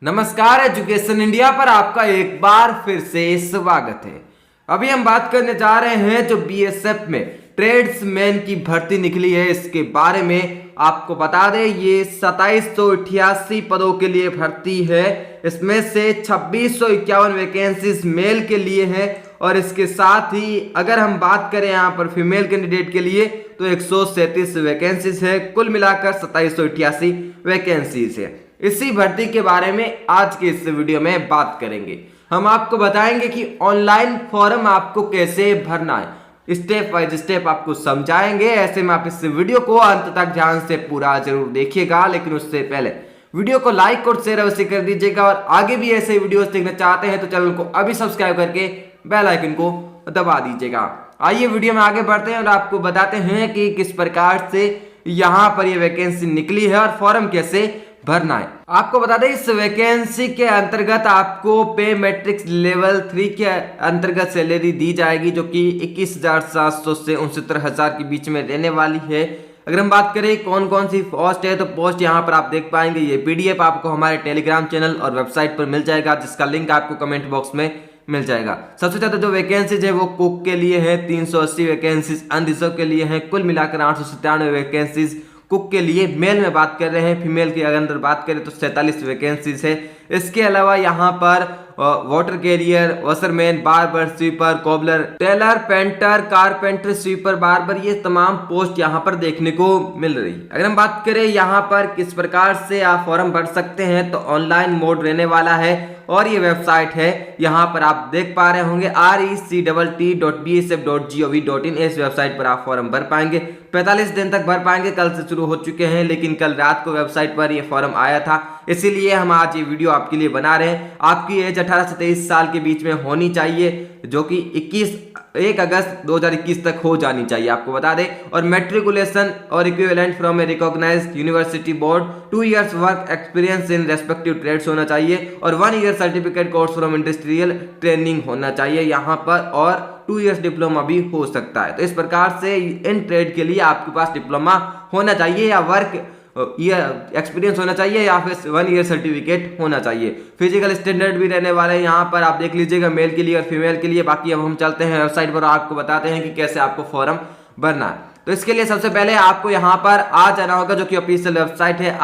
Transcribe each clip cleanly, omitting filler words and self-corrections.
नमस्कार, education India पर आपका एक बार फिर से स्वागत है। अभी हम बात करने जा रहे हैं जो बीएसएफ में ट्रेड्समैन की भर्ती निकली है, इसके बारे में आपको बता दें। ये 2788 पदों के लिए भर्ती है। इसमें से 2651 वैकेंसीज मेल के लिए है और इसके साथ ही अगर हम बात करें यहाँ पर फीमेल कैंडिडेट के लिए तो 137 वैकेंसीज है। कुल मिलाकर 2788 वैकेंसीज है। इसी भर्ती के बारे में आज के इस वीडियो में बात करेंगे। हम आपको बताएंगे कि ऑनलाइन फॉर्म आपको कैसे भरना है, स्टेप बाय स्टेप आपको समझाएंगे। ऐसे में आप इस वीडियो को अंत तक ध्यान से पूरा जरूर देखिएगा, लेकिन उससे पहले वीडियो को लाइक और शेयर अवश्य कर दीजिएगा। और आगे भी ऐसे वीडियोस देखना चाहते हैं तो चैनल को अभी सब्सक्राइब करके बेल आइकन को दबा दीजिएगा। आइए वीडियो में आगे बढ़ते हैं और आपको बताते हैं कि किस प्रकार से यहाँ पर ये वैकेंसी निकली है और फॉर्म कैसे भरना है। आपको बता दें इस वैकेंसी के अंतर्गत आपको पे मैट्रिक्स लेवल 3 के अंतर्गत सैलरी दी जाएगी, जो कि 21,700 से 69,000 के बीच में रहने वाली है। अगर हम बात करें कौन कौन सी पोस्ट है तो पोस्ट यहाँ पर आप देख पाएंगे। ये पीडीएफ आपको हमारे टेलीग्राम चैनल और वेबसाइट पर मिल जाएगा, जिसका लिंक आपको कमेंट बॉक्स में मिल जाएगा। सबसे ज्यादा जो वैकेंसीज है वो कुक के लिए है, 380 वैकेंसीज अनरिजर्व के लिए है। कुल मिलाकर 897 वैकेंसीज कुक के लिए मेल में बात कर रहे हैं। फीमेल की अगर बात करें तो 47 वैकेंसीज है। इसके अलावा यहाँ पर water carrier, washerman, barber, sweeper, cobbler, tailor, painter, carpenter, sweeper, barber, ये तमाम पोस्ट यहाँ पर देखने को मिल रही है। अगर हम बात करें यहाँ पर किस प्रकार से आप फॉर्म भर सकते हैं तो ऑनलाइन मोड रहने वाला है और ये वेबसाइट है, यहाँ पर आप देख पा रहे होंगे rect.bsf.gov.in। इस वेबसाइट पर आप फॉर्म भर पाएंगे। 45 दिन तक भर पाएंगे। कल से शुरू हो चुके हैं, लेकिन कल रात को वेबसाइट पर ये फॉर्म आया था, इसीलिए हम आज ये वीडियो आपके लिए बना रहे हैं। आपकी एज 18 से 23 साल के बीच में होनी चाहिए, जो कि 1 अगस्त 2021 तक हो जानी चाहिए, आपको बता दें। और मेट्रिकुलेशन और equivalent from a recognised university board, 2 years work experience in respective trades होना चाहिए और 1 year certificate course from industrial training होना चाहिए यहाँ पर, और 2 इयर्स डिप्लोमा भी हो सकता है। तो इस प्रकार से इन ट्रेड के लिए आपके पास डिप्लोमा होना चाहिए या वर्क ईयर एक्सपीरियंस होना चाहिए या फिर 1 ईयर सर्टिफिकेट होना चाहिए। फिजिकल स्टैंडर्ड भी रहने वाले हैं यहाँ पर, आप देख लीजिएगा, मेल के लिए और फीमेल के लिए। बाकी अब हम चलते हैं वेबसाइट पर, आपको बताते हैं कि कैसे आपको फॉर्म भरना है। तो इसके लिए सबसे पहले आपको यहाँ पर आ जाना होगा, जो कि ऑफिशियल वेबसाइट है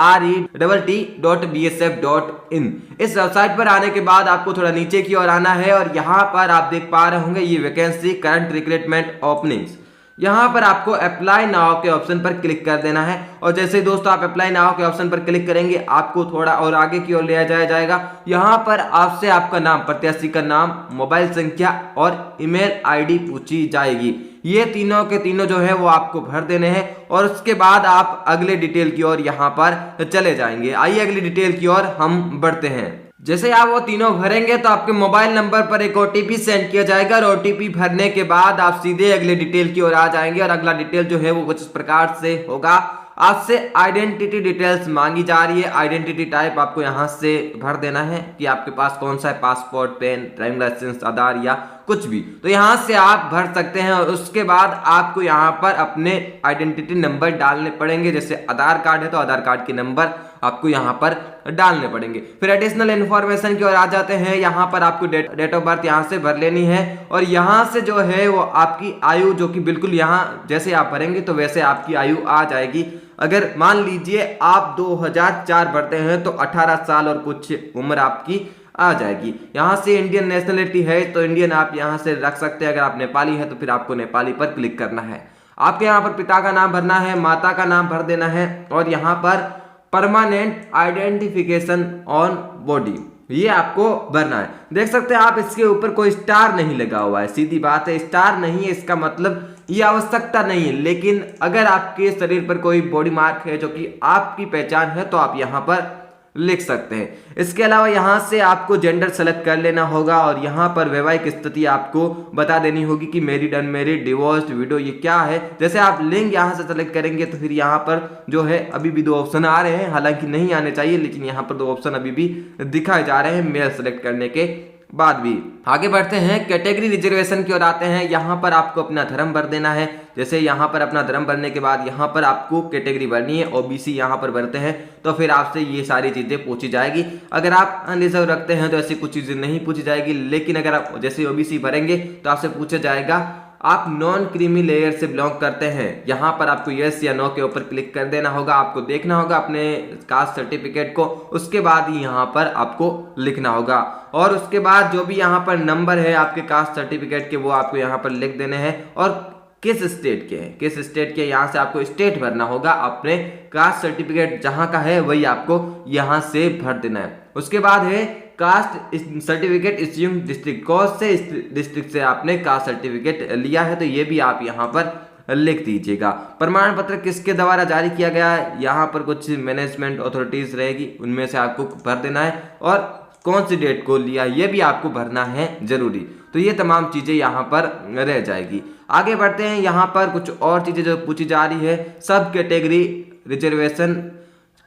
rett.bsf.in। इस वेबसाइट पर आने के बाद आपको थोड़ा नीचे की ओर आना है और यहाँ पर आप देख पा रहे होंगे ये वैकेंसी करंट रिक्रूटमेंट ओपनिंग्स। यहाँ पर आपको अप्लाई नाउ के ऑप्शन पर क्लिक कर देना है और जैसे ही दोस्तों आप अप्लाई नाउ के ऑप्शन पर क्लिक करेंगे आपको थोड़ा और आगे की ओर ले जाया जाएगा। यहाँ पर आपसे आपका नाम, प्रत्याशी का नाम, मोबाइल संख्या और ईमेल आईडी पूछी जाएगी। ये तीनों के तीनों जो है वो आपको भर देने हैं और उसके बाद आप अगले डिटेल की ओर यहाँ पर चले जाएंगे। आइए अगली डिटेल की ओर हम बढ़ते हैं। जैसे आप वो तीनों भरेंगे तो आपके मोबाइल नंबर पर एक ओटीपी सेंड किया जाएगा और ओटीपी भरने के बाद आप सीधे अगले डिटेल की ओर आ जाएंगे। और अगला डिटेल जो है वो कुछ इस प्रकार से होगा। आपसे आइडेंटिटी डिटेल्स मांगी जा रही है। आइडेंटिटी टाइप आपको यहाँ से भर देना है कि आपके पास कौन सा है, पासपोर्ट, पेन, ड्राइविंग लाइसेंस, आधार या कुछ भी, तो यहाँ से आप भर सकते हैं। और उसके बाद आपको यहाँ पर अपने आइडेंटिटी नंबर डालने पड़ेंगे। जैसे आधार कार्ड है तो आधार कार्ड के नंबर आपको यहाँ पर डालने पड़ेंगे। फिर एडिशनल इन्फॉर्मेशन की ओर आ जाते हैं। यहाँ पर आपको डेट ऑफ बर्थ यहाँ से भर लेनी है और यहाँ से जो है वो आपकी आयु, जो कि बिल्कुल यहाँ जैसे आप भरेंगे तो वैसे आपकी आयु आ जाएगी। अगर मान लीजिए आप 2004 भरते हैं तो 18 साल और कुछ उम्र आपकी आ जाएगी। यहाँ से इंडियन नेशनलिटी है तो इंडियन आप यहाँ से रख सकते हैं। अगर आप नेपाली है तो फिर आपको नेपाली पर क्लिक करना है। आपके यहाँ पर पिता का नाम भरना है, माता का नाम भर देना है और यहाँ पर परमानेंट आइडेंटिफिकेशन ऑन बॉडी, ये आपको भरना है। देख सकते हैं आप इसके ऊपर कोई स्टार नहीं लगा हुआ है। सीधी बात है, स्टार नहीं है, इसका मतलब ये आवश्यकता नहीं है। लेकिन अगर आपके शरीर पर कोई बॉडी मार्क है जो कि आपकी पहचान है तो आप यहाँ पर लिख सकते हैं। इसके अलावा यहाँ से आपको जेंडर सेलेक्ट कर लेना होगा और यहाँ पर वैवाहिक स्थिति आपको बता देनी होगी कि मैरिड, अनमैरिड, डिवोर्स्ड, विडो, ये क्या है। जैसे आप लिंग यहाँ से सेलेक्ट करेंगे तो फिर यहाँ पर जो है अभी भी 2 ऑप्शन आ रहे हैं, हालांकि नहीं आने चाहिए, लेकिन यहाँ पर 2 ऑप्शन अभी भी दिखाए जा रहे हैं मेल सेलेक्ट करने के बाद भी। आगे बढ़ते हैं, कैटेगरी रिजर्वेशन की ओर आते हैं। यहाँ पर आपको अपना धर्म भर देना है। जैसे यहाँ पर अपना धर्म भरने के बाद यहाँ पर आपको कैटेगरी भरनी है, ओबीसी यहाँ पर भरते हैं तो फिर आपसे ये सारी चीजें पूछी जाएगी। अगर आप अनरिजर्व रखते हैं तो ऐसी कुछ चीजें नहीं पूछी जाएगी, लेकिन अगर आप जैसे ओबीसी भरेंगे तो आपसे पूछा जाएगा आप नॉन क्रीमी लेयर से बिलोंग करते हैं। यहाँ पर आपको यस या नो के ऊपर क्लिक कर देना होगा। आपको देखना होगा अपने कास्ट सर्टिफिकेट को, उसके बाद ही यहाँ पर आपको लिखना होगा और उसके बाद जो भी यहाँ पर नंबर है आपके कास्ट सर्टिफिकेट के वो आपको यहाँ पर लिख देने हैं और किस स्टेट के हैं, किस स्टेट के, यहाँ से आपको स्टेट भरना होगा। अपने कास्ट सर्टिफिकेट जहाँ का है वही आपको यहाँ से भर देना है। उसके बाद है कास्ट सर्टिफिकेट इश्यूइंग डिस्ट्रिक्ट, कौन से डिस्ट्रिक्ट से आपने कास्ट सर्टिफिकेट लिया है तो ये भी आप यहाँ पर लिख दीजिएगा। प्रमाण पत्र किसके द्वारा जारी किया गया है, यहाँ पर कुछ मैनेजमेंट अथॉरिटीज रहेगी, उनमें से आपको भर देना है और कौन सी डेट को लिया ये भी आपको भरना है जरूरी। तो ये तमाम चीजें यहाँ पर रह जाएगी। आगे बढ़ते हैं, यहाँ पर कुछ और चीजें जो पूछी जा रही है, सब कैटेगरी रिजर्वेशन,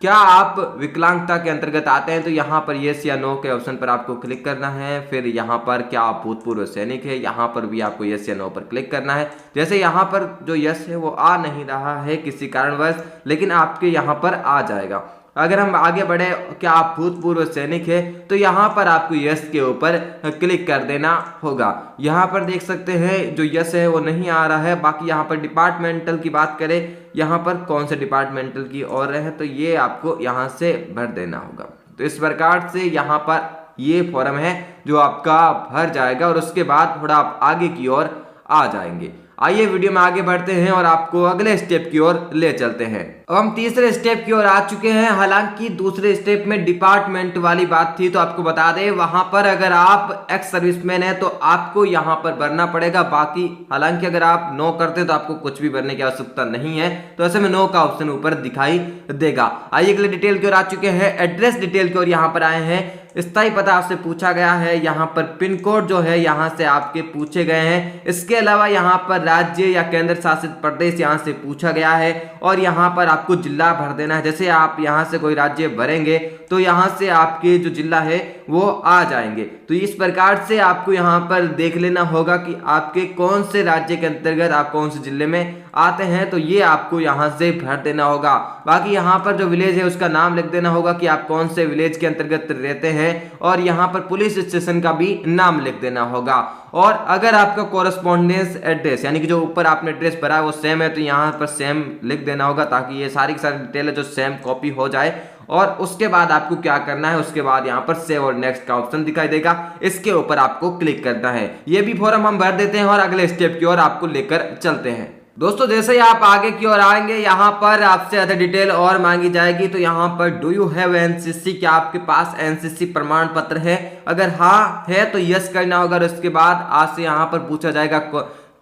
क्या आप विकलांगता के अंतर्गत आते हैं तो यहाँ पर यस या नो के ऑप्शन पर आपको क्लिक करना है। फिर यहाँ पर क्या आप भूतपूर्व सैनिक है, यहाँ पर भी आपको यस या नो पर क्लिक करना है। जैसे यहाँ पर जो यस है वो आ नहीं रहा है किसी कारणवश, लेकिन आपके यहाँ पर आ जाएगा। अगर हम आगे बढ़े, क्या आप भूतपूर्व सैनिक है तो यहाँ पर आपको यस के ऊपर क्लिक कर देना होगा। यहाँ पर देख सकते हैं जो यस है वो नहीं आ रहा है। बाकी यहाँ पर डिपार्टमेंटल की बात करें, यहाँ पर कौन से डिपार्टमेंटल की ओर है तो ये आपको यहाँ से भर देना होगा। तो इस प्रकार से यहाँ पर ये फॉर्म है जो आपका भर जाएगा और उसके बाद थोड़ा आप आगे की ओर आ जाएंगे। आइए वीडियो में आगे बढ़ते हैं और आपको अगले स्टेप की ओर ले चलते हैं। अब हम तीसरे स्टेप की ओर आ चुके हैं। हालांकि दूसरे स्टेप में डिपार्टमेंट वाली बात थी तो आपको बता दें, वहां पर अगर आप एक्स सर्विसमैन है तो आपको यहां पर भरना पड़ेगा। बाकी हालांकि अगर आप नो करते तो आपको कुछ भी भरने की आवश्यकता नहीं है, तो ऐसे में नो का ऑप्शन ऊपर दिखाई देगा। आइए अगले डिटेल की ओर आ चुके हैं। एड्रेस डिटेल की ओर यहाँ पर आए हैं। स्थायी पता आपसे पूछा गया है, यहाँ पर पिन कोड जो है यहाँ से आपके पूछे गए हैं। इसके अलावा यहाँ पर राज्य या केंद्र शासित प्रदेश यहाँ से पूछा गया है और यहाँ पर आपको जिला भर देना है। जैसे आप यहाँ से कोई राज्य भरेंगे तो यहाँ से आपके जो जिला है वो आ जाएंगे। तो इस प्रकार से आपको यहाँ पर देख लेना होगा कि आपके कौन से राज्य के अंतर्गत आप कौन से जिले में आते हैं, तो ये आपको यहाँ से भर देना होगा। बाकी यहाँ पर जो विलेज है उसका नाम लिख देना होगा कि आप कौन से विलेज के अंतर्गत रहते हैं और यहाँ पर पुलिस स्टेशन का भी नाम लिख देना होगा। और अगर आपका कोरस्पॉन्डेंस एड्रेस यानी कि जो ऊपर आपने एड्रेस भरा है वो सेम है तो यहाँ पर सेम लिख देना होगा, ताकि ये सारी की सारी डिटेल है जो सेम कॉपी हो जाए। और उसके बाद आपको क्या करना है, उसके बाद यहाँ पर सेव और नेक्स्ट का ऑप्शन दिखाई देगा, इसके ऊपर आपको क्लिक करना है। ये भी फॉर्म हम भर देते हैं और अगले स्टेप की ओर आपको लेकर चलते हैं। दोस्तों जैसे ही आप आगे की ओर आएंगे यहाँ पर आपसे ज्यादा डिटेल और मांगी जाएगी। तो यहाँ पर डू यू हैव एनसीसी, क्या आपके पास एनसीसी प्रमाण पत्र है? अगर हाँ है तो यस करना होगा और उसके बाद आज से यहाँ पर पूछा जाएगा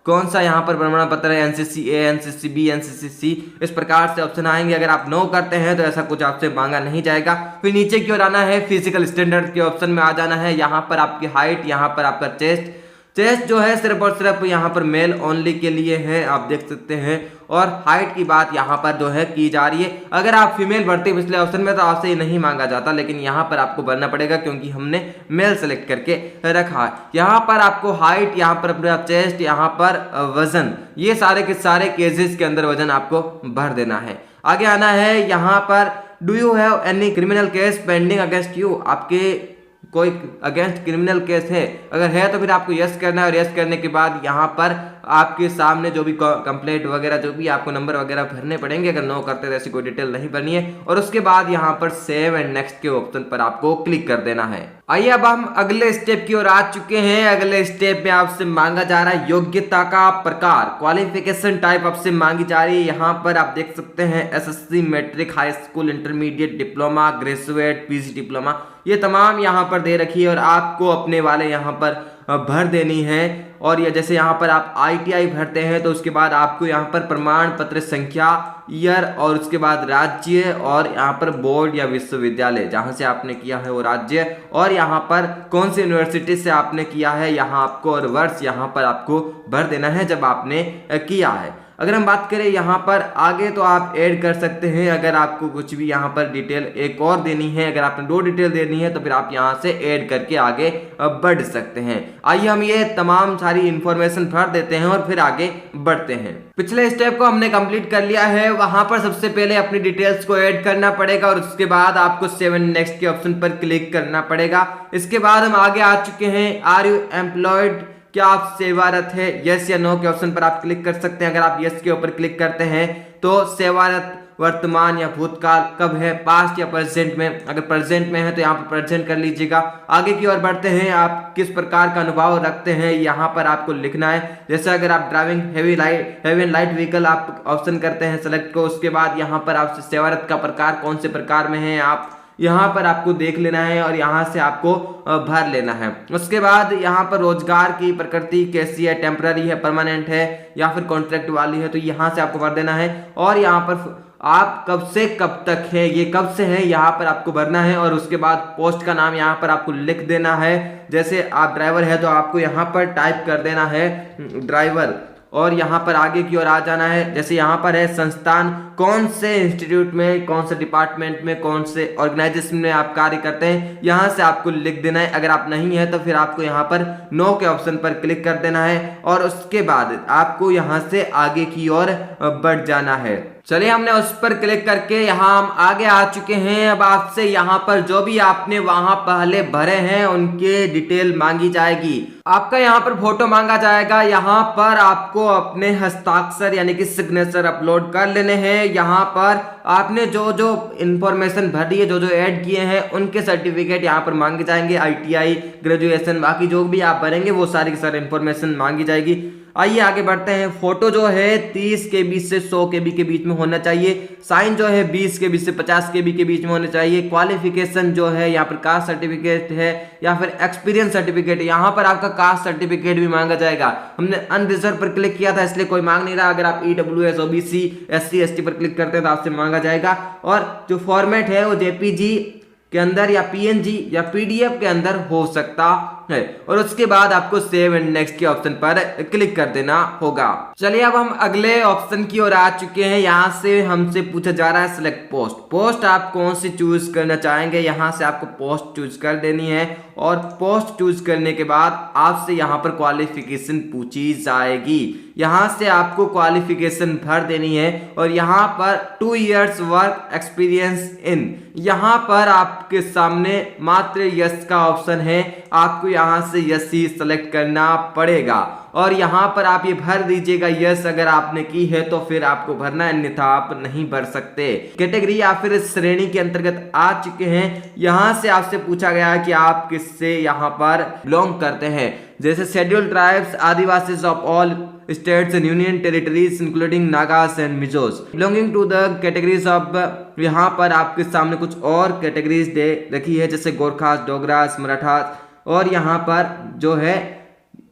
कौन सा यहाँ पर प्रमाण पत्र है, NCC A, NCC B, NCC C, इस प्रकार से ऑप्शन आएंगे। अगर आप नो करते हैं तो ऐसा कुछ आपसे मांगा नहीं जाएगा। फिर नीचे की ओर आना है, फिजिकल स्टैंडर्ड के ऑप्शन में आ जाना है। यहाँ पर आपकी हाइट, यहाँ पर आपका चेस्ट जो है सिर्फ और सिर्फ यहाँ पर मेल ओनली के लिए है, आप देख सकते हैं। और हाइट की बात यहाँ पर जो है की जा रही है। अगर आप फीमेल भरते पिछले ऑप्शन में तो आपसे ये नहीं मांगा जाता, लेकिन यहाँ पर आपको भरना पड़ेगा क्योंकि हमने मेल सेलेक्ट करके रखा है। यहाँ पर आपको हाइट, यहाँ पर अपना चेस्ट, यहाँ पर वजन, ये सारे के सारे केसेस के अंदर वजन आपको भर देना है। आगे आना है, यहाँ पर do you have any criminal case pending against you, आपके कोई अगेंस्ट क्रिमिनल केस है? अगर है तो फिर आपको यस करना है और यस करने के बाद यहाँ पर आपके सामने जो भी कंप्लेंट वगैरह जो भी आपको नंबर वगैरह भरने पड़ेंगे। अगर नो करते तो ऐसी कोई डिटेल नहीं भरनी है और उसके बाद यहाँ पर सेव एंड नेक्स्ट के ऑप्शन पर आपको क्लिक कर देना है। आइए अब हम अगले स्टेप की ओर आ चुके हैं। अगले स्टेप में आपसे मांगा जा रहा है योग्यता का प्रकार, क्वालिफिकेशन टाइप आपसे मांगी जा रही है। यहाँ पर आप देख सकते हैं SSC, matric, high school, intermediate, diploma, graduate, PG diploma, ये तमाम यहाँ पर दे रखी है और आपको अपने वाले यहाँ पर भर देनी है। और ये जैसे यहाँ पर आप आईटीआई भरते हैं तो उसके बाद आपको यहाँ पर प्रमाण पत्र संख्या, ईयर और उसके बाद राज्य और यहाँ पर बोर्ड या विश्वविद्यालय जहाँ से आपने किया है वो राज्य और यहाँ पर कौन सी यूनिवर्सिटी से आपने किया है यहाँ आपको और वर्ष यहाँ पर आपको भर देना है जब आपने किया है। अगर हम बात करें यहाँ पर आगे तो आप ऐड कर सकते हैं अगर आपको कुछ भी यहाँ पर डिटेल एक और देनी है। अगर आपने 2 डिटेल देनी है तो फिर आप यहाँ से ऐड करके आगे बढ़ सकते हैं। आइए हम ये तमाम सारी इंफॉर्मेशन भर देते हैं और फिर आगे बढ़ते हैं। पिछले स्टेप को हमने कंप्लीट कर लिया है। वहां पर सबसे पहले अपनी डिटेल्स को ऐड करना पड़ेगा और उसके बाद आपको 7 नेक्स्ट के ऑप्शन पर क्लिक करना पड़ेगा। इसके बाद हम आगे आ चुके हैं आर यू एम्प्लॉयड, क्या आप सेवारत है, यस या नो के ऑप्शन पर आप क्लिक कर सकते हैं। अगर आप यस के ऊपर क्लिक करते हैं तो सेवारत वर्तमान या भूतकाल कब है, पास्ट या प्रेजेंट में। अगर प्रेजेंट में है तो यहाँ पर प्रेजेंट कर लीजिएगा। आगे की ओर बढ़ते हैं, आप किस प्रकार का अनुभव रखते हैं यहाँ पर आपको लिखना है। जैसे अगर आप driving heavy and light vehicle आप ऑप्शन करते हैं सेलेक्ट को, उसके बाद यहाँ पर आपसे सेवारत का प्रकार कौन से प्रकार में है आप यहाँ पर आपको देख लेना है और यहाँ से आपको भर लेना है। उसके बाद यहाँ पर रोजगार की प्रकृति कैसी है, टेम्पररी है, परमानेंट है या फिर कॉन्ट्रैक्ट वाली है, तो यहाँ से आपको भर देना है। और यहाँ पर आप कब से कब तक है, ये कब से है यहाँ पर आपको भरना है। और उसके बाद पोस्ट का नाम यहाँ पर आपको लिख देना है। जैसे आप ड्राइवर है तो आपको यहाँ पर टाइप कर देना है ड्राइवर और यहाँ पर आगे की ओर आ जाना है। जैसे यहाँ पर है संस्थान, कौन से इंस्टीट्यूट में, कौन से डिपार्टमेंट में, कौन से ऑर्गेनाइजेशन में आप कार्य करते हैं, यहाँ से आपको लिख देना है। अगर आप नहीं है तो फिर आपको यहाँ पर नो के ऑप्शन पर क्लिक कर देना है और उसके बाद आपको यहाँ से आगे की ओर बढ़ जाना है। चलिए हमने उस पर क्लिक करके यहाँ हम आगे आ चुके हैं। अब आपसे यहाँ पर जो भी आपने वहां पहले भरे हैं उनके डिटेल मांगी जाएगी। आपका यहाँ पर फोटो मांगा जाएगा। यहाँ पर आपको अपने हस्ताक्षर यानी कि सिग्नेचर अपलोड कर लेने हैं। यहाँ पर आपने जो जो इंफॉर्मेशन भरी है, जो जो ऐड किए हैं उनके सर्टिफिकेट यहाँ पर मांगे जाएंगे। ITI, ग्रेजुएशन, बाकी जो भी आप भरेंगे वो सारी की सारी इंफॉर्मेशन मांगी जाएगी। आइए आगे बढ़ते हैं। फोटो जो है 30 KB से 100 KB के बीच में होना चाहिए। साइन जो है 20 KB से 50 KB के बीच में होना चाहिए। क्वालिफिकेशन जो है यहाँ पर कास्ट सर्टिफिकेट है या फिर एक्सपीरियंस सर्टिफिकेट, यहाँ पर आपका कास्ट सर्टिफिकेट भी मांगा जाएगा। हमने अनरिजर्व पर क्लिक किया था इसलिए कोई मांग नहीं रहा। अगर आप EWS, OBC, SC, ST पर क्लिक करते हैं तो आपसे मांगा जाएगा। और जो फॉर्मेट है वो JPG के अंदर या PNG या PDF के अंदर हो सकता है। और उसके बाद आपको सेव एंड नेक्स्ट के ऑप्शन पर क्लिक कर देना होगा। चलिए अब हम अगले ऑप्शन की ओर आ चुके हैं। यहाँ से हमसे पूछा जा रहा है सिलेक्ट पोस्ट। पोस्ट आप कौन सी चूज करना चाहेंगे, यहाँ से आपको पोस्ट चूज कर देनी है। और पोस्ट चूज करने के बाद आपसे यहाँ पर क्वालिफिकेशन पूछी जाएगी। यहाँ से आपको क्वालिफिकेशन भर देनी है और यहाँ पर 2 years वर्क एक्सपीरियंस इन, यहाँ पर आपके सामने मात्र यस का ऑप्शन है। आपको यहाँ से यस ही सेलेक्ट करना पड़ेगा और यहाँ पर आप ये भर दीजिएगा यस अगर आपने की है तो फिर आपको भरना है, अन्यथा आप नहीं भर सकते। कैटेगरी या फिर श्रेणी के अंतर्गत आ चुके हैं। यहाँ से आपसे पूछा गया है कि आप किससे यहाँ पर बिलोंग करते हैं। जैसे scheduled tribes, Adivasi of all states and union territories including Nagas and Mizos belonging to the categories of, यहाँ पर आपके सामने कुछ और कैटेगरीज दे रखी है जैसे गोरखास, डोगरास, मराठास। और यहाँ पर जो है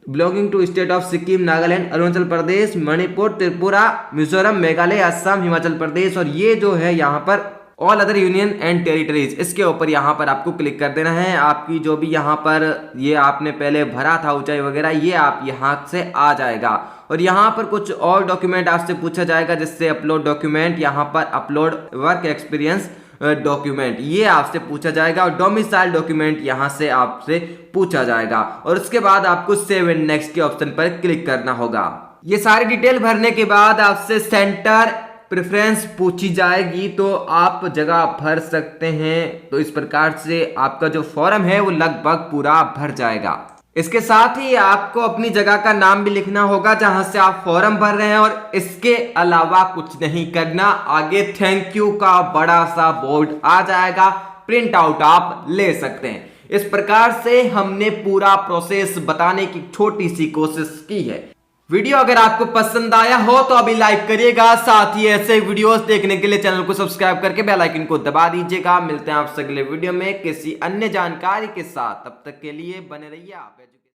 belonging to state of Sikkim, Nagaland, Arunachal Pradesh, Manipur, Tripura, Mizoram, Meghalaya, Assam, Himachal Pradesh. और ये जो है यहाँ पर all other union and territories, इसके ऊपर यहाँ पर आपको क्लिक कर देना है। आपकी जो भी यहाँ पर ये आपने पहले भरा था ऊंचाई वगैरह, ये आप यहाँ से आ जाएगा। और यहाँ पर कुछ और डॉक्यूमेंट आपसे पूछा जाएगा जिससे अपलोड डॉक्यूमेंट, यहाँ पर अपलोड वर्क एक्सपीरियंस डॉक्यूमेंट, ये आपसे पूछा जाएगा। और डोमिसाइल डॉक्यूमेंट यहाँ से आपसे पूछा जाएगा। और उसके बाद आपको सेव एंड नेक्स्ट के ऑप्शन पर क्लिक करना होगा। ये सारी डिटेल भरने के बाद आपसे सेंटर प्रेफरेंस पूछी जाएगी तो आप जगह भर सकते हैं। तो इस प्रकार से आपका जो फॉर्म है वो लगभग पूरा भर जाएगा। इसके साथ ही आपको अपनी जगह का नाम भी लिखना होगा जहां से आप फॉर्म भर रहे हैं और इसके अलावा कुछ नहीं करना। आगे थैंक यू का बड़ा सा बोर्ड आ जाएगा, प्रिंट आउट आप ले सकते हैं। इस प्रकार से हमने पूरा प्रोसेस बताने की छोटी सी कोशिश की है। वीडियो अगर आपको पसंद आया हो तो अभी लाइक करिएगा, साथ ही ऐसे वीडियोस देखने के लिए चैनल को सब्सक्राइब करके बेल आइकन को दबा दीजिएगा। मिलते हैं आपसे अगले वीडियो में किसी अन्य जानकारी के साथ, तब तक के लिए बने रहिए आप।